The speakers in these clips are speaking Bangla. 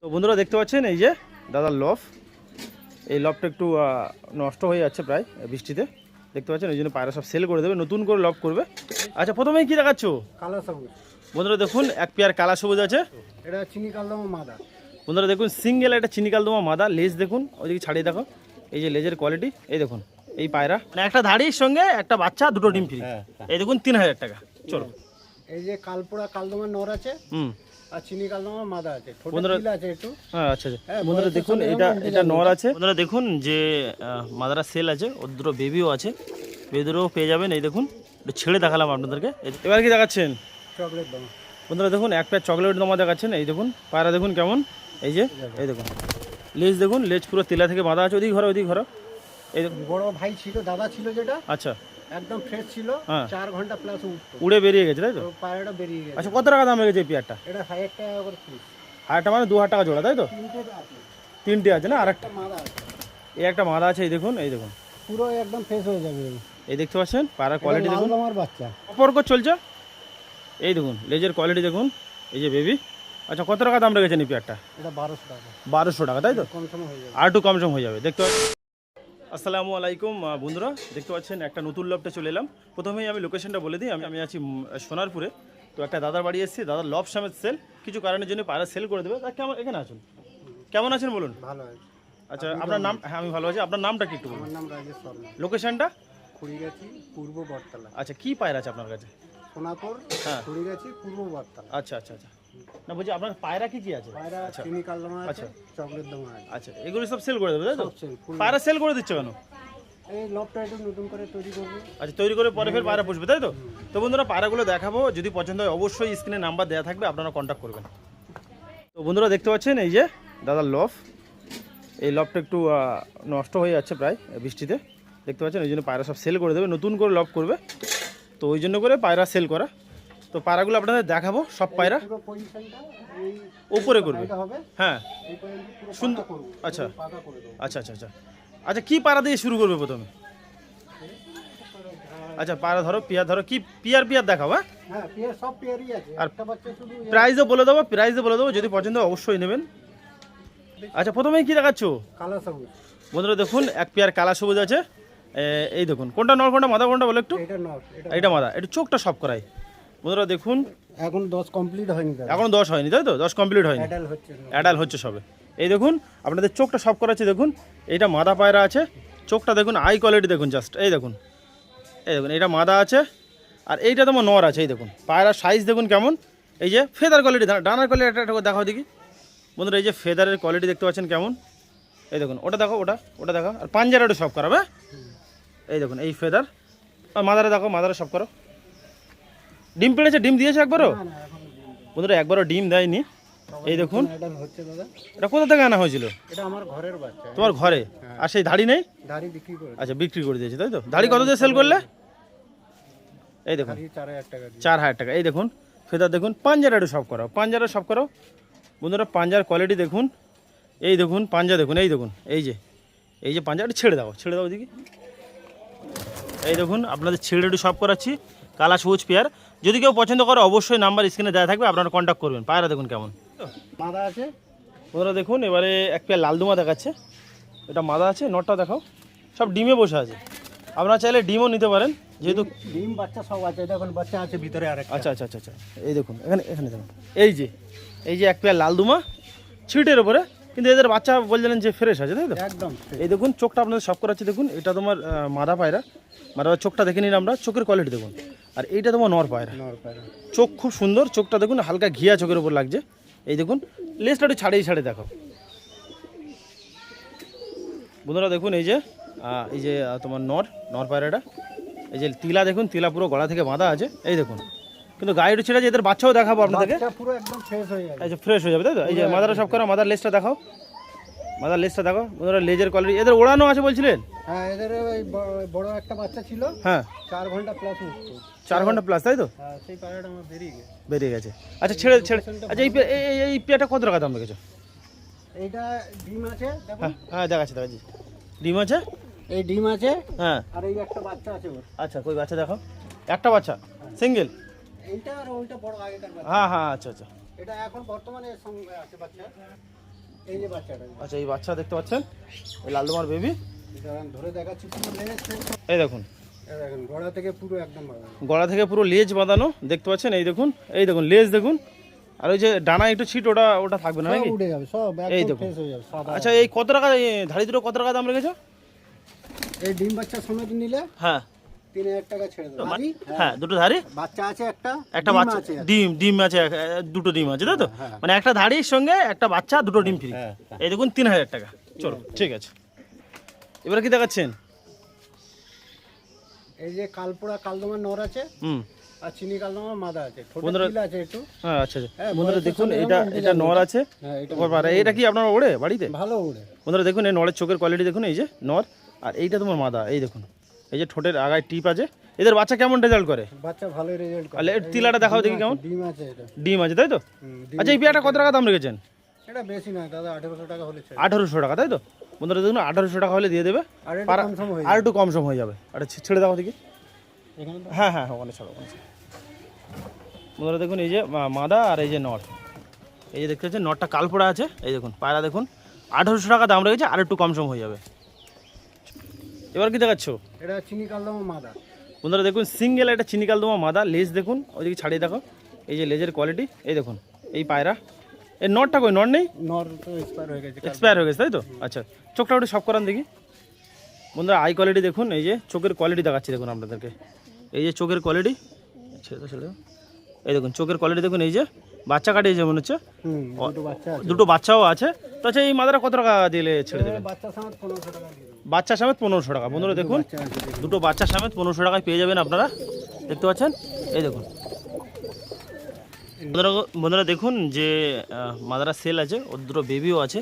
তো বন্ধুরা দেখতে পাচ্ছেন এই যে দাদার লফ, এই লফটা একটু নষ্ট হয়ে যাচ্ছে প্রায় বৃষ্টিতে, দেখতে পাচ্ছেন ওই জন্য পায়রা সব সেল করে দেবে, নতুন করে লফ করবে। আচ্ছা প্রথমেই কি দেখাচ্ছ? কালো সবুজ। বন্ধুরা দেখুন এক পেয়ার কালা সবুজ আছে, এটা চিনি কালদমা মাদা। বন্ধুরা দেখুন সিঙ্গেল একটা চিনি কালদমা মাদা, লেজ দেখুন ওইদিকে ছাড়িয়ে দেখো, এই যে লেজের কোয়ালিটি, এই দেখুন এই পায়রা মানে একটা ধাড়ির সঙ্গে একটা বাচ্চা, দুটো ডিম ফ্রি, এই দেখুন 3000 টাকা। চলো এই যে কালপোড়া কালদমা নর আছে, আর চিনি কালদমা মাদা আছে, বন্ধুরা আছে একটু। হ্যাঁ আচ্ছা বন্ধুরা দেখুন এটা নর আছে, বন্ধুরা দেখুন যে মাদারা সেল আছে, ওর দুটো বেবিও আছে, বেবিদেরও পেয়ে যাবেন। এই দেখুন একটু ছেড়ে দেখালাম আপনাদেরকে। এবার কি দেখাচ্ছেন? চকলেট দমা। বন্ধুরা দেখুন এক প্যাক চকলেট দমা দেখাচ্ছেন, এই দেখুন পায়রা দেখুন কেমন, এই যে এই দেখুন লেজ দেখুন, লেজ পুরো তেলা থেকে বাঁধা আছে, ওদিকে ঘরে ওদিকে ঘরে। এই বড় ভাই ছিল, দাদা ছিল যেটা, আচ্ছা একদম ফ্রেশ ছিল, 4 ঘন্টা প্লাস উড়ে বেরিয়ে গেছে তাই তো? পায়রাটা বেরিয়ে গেছে। আচ্ছা কত টাকা দাম লেগেছে এই পেয়ারটা? এটা 1000 টাকা করে পিস। 1000 টাকা মানে 2000 টাকা জোড়া তাই তো? তিনটে আছে না? আর একটা মাদা আছে, এই একটা মাদা আছে, এই দেখুন এই দেখুন পুরো একদম ফ্রেশ হয়ে যাবে। এই দেখতে পাচ্ছেন পায়রার কোয়ালিটি দেখুন, আমার বাচ্চা অপরক চলছে, এই দেখুন লেজের কোয়ালিটি দেখুন, এই যে বেবি। আচ্ছা কত টাকা দাম লেগেছে এই পেয়ারটা? এটা 1200 টাকা। 1200 টাকা তাই তো? কম সম হয়ে যাবে, আর একটু কম সম হয়ে যাবে। দেখতে পাচ্ছেন, আসসালামু আলাইকুম বন্ধুরা, দেখতে পাচ্ছেন একটা নতুন লফটে চলে এলাম। প্রথমেই আমি লোকেশনটা বলে দিই, আমি আছি সোনারপুরে। তো একটা দাদার বাড়ি এসেছি, দাদার লফ সামেত সেল, কিছু কারণের জন্য পায়রা সেল করে দেবে। তা কেমন এখানে আছেন, কেমন আছেন বলুন? ভালো আছে। আচ্ছা আপনার নাম? হ্যাঁ আমি ভালো আছি, আপনার নামটা কি একটু বলুন? আমার নাম রাজেশ শর্মা। লোকেশনটা? খুড়িগাছি পূর্ব বটতলা। আচ্ছা কি পায়রা আছে আপনার কাছে? সোনাপুর, হ্যাঁ খুড়িগাছি পূর্ব বটতলা। আচ্ছা আচ্ছা আচ্ছা, না বলছি আপনার পায়রা কি কি আছে? পায়রা আচ্ছা চিনি কালদমা আছে, আচ্ছা চকলেট দমা আছে। আচ্ছা এগুলো সব সেল করে দেবে তাই তো? সব সেল, ফুল। পায়রা সেল করে দিচ্ছে কেন? এই লবটা একটু নতুন করে তৈরি করব। আচ্ছা তৈরি করে পরে ফের পায়রা পুষবে তাই তো? তো বন্ধুরা পায়রাগুলো দেখাবো, যদি পছন্দ হয় অবশ্যই স্ক্রিনে নাম্বার দেওয়া থাকবে, আপনারা কন্ট্যাক্ট করবেন। তো বন্ধুরা দেখতে পাচ্ছেন এই যে দাদার লফ, এই লফটা একটু নষ্ট হয়ে যাচ্ছে প্রায় বৃষ্টিতে, দেখতে পাচ্ছেন ওই জন্য পায়রা সব সেল করে দেবে, নতুন করে লফ করবে, তো ওই জন্য করে পায়রা সেল করা। তো পায়রাগুলো আপনাদের দেখাবো, সব পায়রা পুরো পজিশনটা এই উপরে করবে, এটা হবে, হ্যাঁ এই পর্যন্ত পুরো সুন্দর। পাকা করব। আচ্ছা পাকা করে দেব। আচ্ছা আচ্ছা আচ্ছা আচ্ছা কি পায়রা দিয়ে শুরু করবে প্রথমে? আচ্ছা পায়রা ধরো, পিয়ার ধরো, কি পিয়ার দেখাও। হ্যাঁ হ্যাঁ, পেয়ার সব পেয়ারই আছে, আর একটা বাচ্চা শুধু। প্রাইসও বলে দেবো, যদি পছন্দ হয় অবশ্যই নেবেন। আচ্ছা প্রথমেই কি দেখাচ্ছ? কালো সবুজ। বন্ধুরা দেখুন এক পেয়ার কালা সবুজ আছে, এই দেখুন কোনটা নর কোনটা মাদা কোনটা বলো একটু? এটা নট, এটা মাদা, একটু চোখটা সব করাই। বন্ধুরা দেখুন এখন 10 কমপ্লিট হয়নি, এখনো 10 হয়নি তাই তো? 10 কমপ্লিট হয়নি, অ্যাডাল্ট হচ্ছে। অ্যাডাল হচ্ছে সবে। এই দেখুন আপনাদের চোখটা সব করাচ্ছে, দেখুন এইটা মাদা পায়রা আছে, চোখটা দেখুন, আই কোয়ালিটি দেখুন জাস্ট, এই দেখুন এটা মাদা আছে, আর এইটা তোমার নর আছে। এই দেখুন পায়রার সাইজ দেখুন কেমন, এই যে ফেদার কোয়ালিটি, ডানার কোয়ালিটি একটা দেখাও দেখি। বন্ধুরা এই যে ফেদারের কোয়ালিটি দেখতে পাচ্ছেন কেমন, এই দেখুন ওটা দেখো, ওটা দেখো, আর পাঞ্জারা একটু সব করাবে। এই দেখুন এই ফেদার, আর মাদারে দেখো, মাদারে সব করো। ডিম পেড়েছে, ডিম দিয়েছে একবারও? বন্ধুরা একবারও ডিম দেয়নি। এই দেখুন অ্যাডাল্ট হচ্ছে দাদা। এটা কোথা থেকে আনা হয়েছিল? এটা আমার ঘরের বাচ্চা। তোমার ঘরে? আর সেই ধাড়ি নেই? দাড়ি বিক্রি করে। আচ্ছা বিক্রি করে দিয়েছে তাই তো? ধাড়ি কত দিয়ে সেল করলে? এই দেখুন 4000 টাকা দিয়ে। 4000 টাকা। এই দেখুন ফেদার দেখুন, পাঞ্জারা একটু সব করো, পাঞ্জারা সব করো। বন্ধুরা পাঞ্জার কোয়ালিটি দেখুন, এই দেখুন পাঞ্জা দেখুন, এই দেখুন এই যে পাঞ্জা, একটু ছেড়ে দাও ওদিকে। এই দেখুন আপনাদের ছেড়ে একটু সব করাচ্ছি, কালা সবুজ পেয়ার। যদি কেউ পছন্দ করে অবশ্যই নাম্বার স্ক্রিনে দেওয়া থাকবে, আপনারা কন্ট্যাক্ট করবেন। পায়রা দেখুন কেমন। মাদা আছে। বন্ধুরা দেখুন এবারে এক পেয়ার লালদুমা দেখাচ্ছে, এটা মাদা আছে, নটটা দেখাও। সব ডিমে বসে আছে, আপনারা চাইলে ডিমও নিতে পারেন, যেহেতু ডিম বাচ্চা সব আছে। দেখুন বাচ্চা আছে ভিতরে আরেকটা। আচ্ছা আচ্ছা আচ্ছা আচ্ছা এই দেখুন এখানে দেখুন, এই যে এক পেয়ার লালদুমা ছিটের ওপরে, কিন্তু এদের বাচ্চা বলছিলেন যে ফ্রেশ আছে তাই তো? একদম। এই দেখুন চোখটা আপনাদের সব করাচ্ছি, দেখুন এটা তোমার মাদা পায়রা, চোখটা দেখে নিন আমরা, চোখের কোয়ালিটি দেখুন। আর এইটা তোমার নর পায়রা, চোখ খুব সুন্দর, চোখটা দেখুন হালকা ঘিয়া চোখের উপর লাগছে। এই দেখুন লেজটা একটু ছাড়ে দেখো। বন্ধুরা দেখুন এই যে তোমার নর পায়রাটা, এই যে তিলা দেখুন, তিলা পুরো গলা থেকে বাঁধা আছে। এই দেখুন কিন্তু গায়ে একটু ছেড়ে আছে, এদের বাচ্চাও দেখাবো আপনাদেরকে, পুরো একদম ফ্রেশ হয়ে যাবে। আচ্ছা ফ্রেশ হয়ে যাবে তাই তো? এই যে মাদারা সব করা, মাদার লেজটা দেখাও, বন্ধুরা লেজের কোয়ালিটি। এদের ওড়ানো আছে বলছিলেন? হ্যাঁ, এদের ওই বড় একটা বাচ্চা ছিল, হ্যাঁ 4 ঘন্টা প্লাস উঠতো। 4 ঘন্টা প্লাস তাই তো? হ্যাঁ, সেই পায়রাটা আমার বেরিয়ে গেছে। আচ্ছা ছেড়ে আচ্ছা এই পেয়ারটা কত টাকা দাম রেখেছো? এইটা ডিম আছে দেখুন। হ্যাঁ দেখাচ্ছি ডিম আছে, এই ডিম আছে, হ্যাঁ। আর এই একটা বাচ্চা আছে ওর। আচ্ছা কই বাচ্চা দেখো, একটা বাচ্চা সিঙ্গেল? এইটা আর ওইটা বড় আগেকার বাচ্চা। হ্যাঁ আচ্ছা। এটা এখন বর্তমানে এর সঙ্গে আছে বাচ্চা। এই যে বাচ্চাটা, আচ্ছা এই বাচ্চা দেখতে পাচ্ছেন, এই লালদমার বেবি। এটা আমি ধরে দেখাচ্ছি, পুরো লেজ এই দেখুন, দেখেন গড়া থেকে পুরো একদম বাঁধানো। গলা থেকে পুরো লেজ বাঁধানো দেখতে পাচ্ছেন। এই দেখুন, এই দেখুন লেজ দেখুন। আর ওই যে ডানা একটু ছিট, ওটা ওটা থাকবে না নাকি? সব উঠে যাবে, সব এই একদম দেখুন। ফ্রেশ হয়ে যাবে, সাদা। আচ্ছা এই কত টাকা, এই ধাড়ি দুটো কত টাকা দাম রেখেছো? এই ডিম বাচ্চা সমেত নিলে হ্যাঁ 3000 টাকা ছেড়ে দেবো। আমি হ্যাঁ, দুটো ধাড়ি, বাচ্চা আছে একটা, একটা ডিম বাচ্চা, আছে। ডিম আছে, দুটো ডিম আছে, তাই তো? হ্যাঁ। মানে একটা ধাড়ির সঙ্গে একটা বাচ্চা, দুটো ডিম ফ্রি। হ্যাঁ, এই দেখুন 3000 টাকা। চলো ঠিক আছে, এবার কি দেখাচ্ছেন? এই যে কালপোড়া কালদমা নর আছে, হুম, আর চিনি কালদমা মাদা আছে, ছোট বন্ধুরা- তিল আছে একটু। হ্যাঁ আচ্ছা আচ্ছা। হ্যাঁ, বন্ধুরা বয়সের দেখুন, সঙ্গে এটা উঠে এটা যাবে। নর আছে। হ্যাঁ, এটা এটা কি আপনার ওড়ে বাড়িতে? ভালো উড়ে। বন্ধুরা দেখুন, এই নরের চোখের কোয়ালিটি দেখুন, এই যে নর, আর এইটা তোমার মাদা। এই দেখুন, এই যে ঠোঁটের আগায় টিপ আছে। এদের বাচ্চা কেমন রেজাল্ট করে? বাচ্চা ভালোই রেজাল্ট করে। তাহলে এর তিলাটা দেখাও দেখি কেমন। ডিম আছে এটা। ডিম আছে তাই তো? ডিম। আচ্ছা এই পেয়ারটা কত টাকা দাম রেখেছেন? এটা বেশি নয় দাদা, 1800 টাকা হলে ছেড়ে। 1800 টাকা তাই তো? বন্ধুরা দেখুন, 1800 টাকা হলে দিয়ে দেবে। আর এটা পারা- কম সম হয়ে আর একটু কম সম হয়ে যাবে। আরে ছেড়ে দাও দেখি। এখানে তো হ্যাঁ হ্যাঁ হ্যাঁ, ওখানে ছাড়ো, ওখানে ছাড়ো। বন্ধুরা দেখুন, এই যে মাদা আর এই যে নট, এই যে দেখতে পাচ্ছেন নটটা কালপোড়া আছে। এই দেখুন পায়রা দেখুন, 1800 টাকা দাম রেখেছে, আর একটু কম সম হয়ে যাবে। এবার কি দেখাচ্ছ? এটা চিনি কালদমা মাদা। বন্ধুরা দেখুন, সিঙ্গেল একটা চিনিকাল দমা মাদা। লেজ দেখুন, ওইদিকে ছাড়িয়ে দেখো, এই যে লেজের কোয়ালিটি। এই দেখুন এই পায়রা, এই নটটা কই? নট নেই, নর তো এক্সপায়ার হয়ে গেছে। এক্সপায়ার হয়ে গেছে তাই তো? আচ্ছা চোখটা একটু সব করান দেখি। বন্ধুরা আই কোয়ালিটি দেখুন, এই যে চোখের কোয়ালিটি দেখাচ্ছি দেখুন আপনাদেরকে। এই যে চোখের কোয়ালিটি, ছেড়ে দাও ছেড়ে দাও। এই দেখুন চোখের কোয়ালিটি দেখুন, এই যে বাচ্চা কাটিয়েছে মনে হচ্ছে, দুটো বাচ্চা আছে। দুটো বাচ্চাও আছে। তো আচ্ছা এই মাদাটা কত টাকা দিলে ছেড়ে দেবেন? বাচ্চা সমেত 1500 টাকা দিয়ে দেবো। বাচ্চা সমেত 1500 টাকা। বন্ধুরা দেখুন, বাচ্চা আছে দেখুন। দুটো বাচ্চা সমেত 1500 টাকায় পেয়ে যাবেন আপনারা, দেখতে পাচ্ছেন। এই দেখুন বন্ধুরা দেখুন, যে মাদারা সেল আছে, ওর দুটো বেবিও আছে,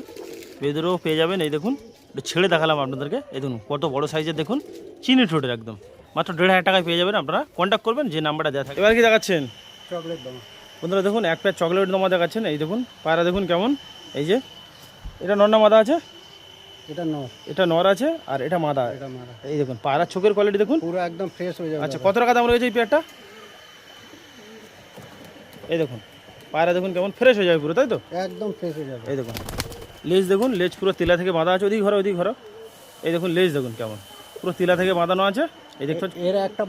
বেবিদেরও পেয়ে যাবেন। এই দেখুন, একটু ছেড়ে দেখালাম আপনাদেরকে। এই দেখুন কত বড় সাইজের, দেখুন চিনি ঠোঁটের একদম, মাত্র 1500 টাকায় পেয়ে যাবেন। আপনারা কন্ট্যাক্ট করবেন যে নাম্বারটা দেওয়া থাকে। এবার কি দেখাচ্ছেন? চকলেট দাম। বন্ধুরা দেখুন, এক প্যাক চকলেট দমা দেখাচ্ছেন। এই দেখুন পায়রা দেখুন কেমন, এই যে এটা নন্না মাদা আছে, এটা নর, এটা নর আছে, আর এটা মাদা। এটা মাদা। এই দেখুন পায়রার চোখের কোয়ালিটি দেখুন। পুরো একদম ফ্রেশ হয়ে যাবে। আচ্ছা কত টাকা দাম রয়েছে এই পেয়ারটা? এই দেখুন পায়রা দেখুন কেমন ফ্রেশ হয়ে যাবে পুরো, তাই তো? একদম ফ্রেশ হয়ে যাবে। এই দেখুন লেজ দেখুন, লেজ পুরো তিলা থেকে বাঁধা আছে। ওদিকে ঘরে, ওদিকে ঘরে। এই দেখুন লেজ দেখুন কেমন, পুরো তিলা থেকে বাঁধানো আছে। এই দেখতে পাচ্ছেন? এর একটা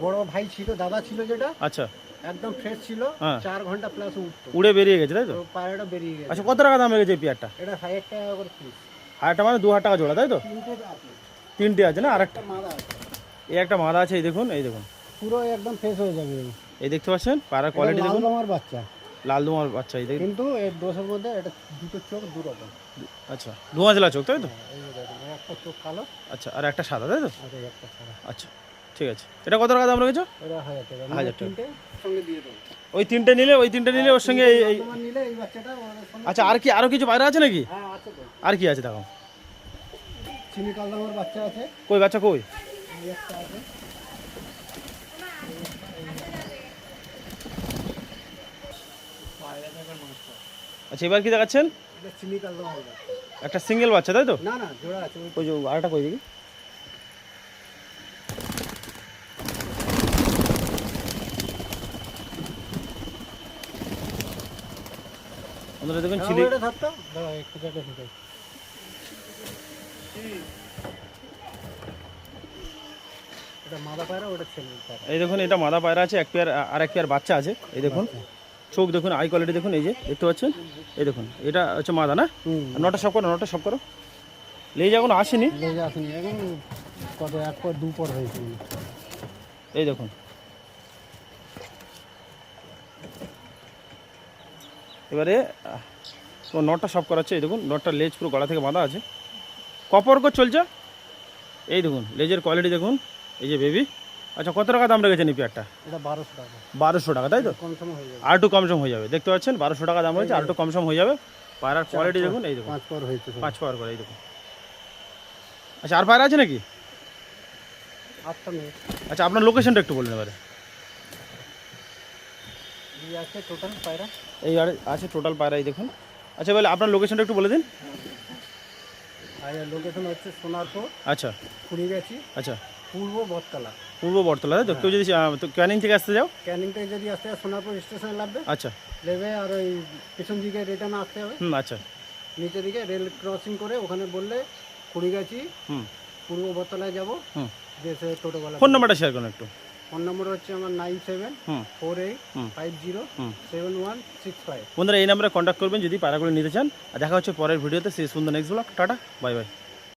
বড় ভাই ছিল, দাদা ছিল, যেটা আচ্ছা একদম ফ্রেশ ছিল। হ্যাঁ। 4 ঘন্টা প্লাস উঠতো, উড়ে বেরিয়ে গেছে তাই তো? তো পায়রাটা বেরিয়ে গেছে। আচ্ছা কত টাকা দাম রেখেছে এই পেয়ারটা? এটা 1000 টাকা করে পিস। হাজারটা মানে 2000 টাকা জোড়া তাই তো? তিনটে আছে, তিনটে আছে না? আর একটা, একটা মাদা আছে। এই একটা মাদা আছে। এই দেখুন, এই দেখুন পুরো একদম ফ্রেশ হয়ে যাবে। এই দেখতে পাচ্ছেন পায়রার কোয়ালিটি দেখুন, আমার বাচ্চা, লাল দোমার বাচ্চা। এই দেখুন, কিন্তু এর দোষের মধ্যে এটা দুটো চোখ দু রকম। আচ্ছা ধোঁয়া জেলা চোখ তাই তো? এই যে দেখুন, এর একটা চোখ কালো, আচ্ছা আর একটা সাদা তাই তো? আর এই একটা সাদা। আচ্ছা ঠিক আছে। এটা কত টাকা দাম রেখেছো? এটা 1000 টাকা। 1000 টাকা। তিনটে সঙ্গে দিয়ে দেবো। ওই তিনটে নিলে ওর সঙ্গে এই তোমার নিলে এই বাচ্চাটা ওর সঙ্গে। আচ্ছা আর কি, আরও কিছু পায়রা আছে নাকি? হ্যাঁ আছে তো, আর কি আছে দেখো? চিনি কালদমার বাচ্চা আছে, কই বাচ্চা কই? এই একটা আছে। আচ্ছা এবার কি দেখাচ্ছেন? এটা চিনি কালদমার বাচ্চা। একটা সিঙ্গেল বাচ্চা তাই তো? না না, জোড়া আছে। ওই যে আরেকটা কই দেখি। আপনারা দেখুন চিলি, এটা ধরতো দাঁড়া, একটু জায়গা ঢুকাই। এটা মাদা পায়রা, ওটা ছেলে পায়রা। এই দেখুন এটা মাদা পায়রা আছে, এক পেয়ার আর এক পেয়ার বাচ্চা আছে। এই দেখুন চোখ দেখুন, আই কোয়ালিটি দেখুন, এই যে দেখতে পাচ্ছেন। এই দেখুন এটা হচ্ছে মাদা না? আর নটা সব করো, নটা সব করো। লেজ এখনো আসেনি। লেগে আসেনি এখন, কত এক পর দু পর হয়েছে। এই দেখুন এবারে নটটা সব করাচ্ছে। এই দেখুন নটটা লেজ পুরো গলা থেকে বাঁধা আছে, কপর্ক চলছে। এই দেখুন লেজের কোয়ালিটি দেখুন, এই যে বেবি। আচ্ছা কত টাকা দাম রেখেছেন এই পেয়ারটা? এটা 1200 টাকা। 1200 টাকা তাই তো? কম সম হয়ে যাবে। আর একটু কম সম হয়ে যাবে, দেখতে পাচ্ছেন 1200 টাকা দাম রয়েছে, আর একটু কম সম হয়ে যাবে। পায়রার কোয়ালিটি দেখুন, এই দেখুন 5 পর হয়েছে। 5 পাওয়ার করে। এই দেখুন আচ্ছা আর পায়রা আছে নাকি? 8টা মিনিট। আচ্ছা আপনার লোকেশনটা একটু বলুন এবারে। এই আছে টোটাল পায়রা। এই আর আছে টোটাল পায়রা, এই দেখুন। আচ্ছা বলে আপনার লোকেশনটা একটু বলে দিন। আর লোকেশন হচ্ছে সোনারপুর, আচ্ছা কুড়িগাছি, আচ্ছা পূর্ব বটতলা। পূর্ব বটতলা তাই তো? কেউ যদি ক্যানিং থেকে আসতে যাও? ক্যানিং থেকে যদি আসতে হয় সোনারপুর স্টেশনে নামবে, আচ্ছা নেবে আর ওই পিছন দিকে রিটার্ন আসতে হবে। আচ্ছা নিচের দিকে রেল ক্রসিং করে ওখানে বললে কুড়িগাছি হুম পূর্ব বতলায় যাবো, হুম যে সে টোটোওয়ালা। ফোন নাম্বারটা শেয়ার করুন একটু। ফোন নম্বর হচ্ছে আমার হুম 9748507165। বন্ধুরা এই নাম্বারে কন্ট্যাক্ট করবেন যদি পায়রাগুলো নিতে চান। আর দেখা হচ্ছে পরের ভিডিওতে। সেই সুন্দর next blog. Tata, bye bye.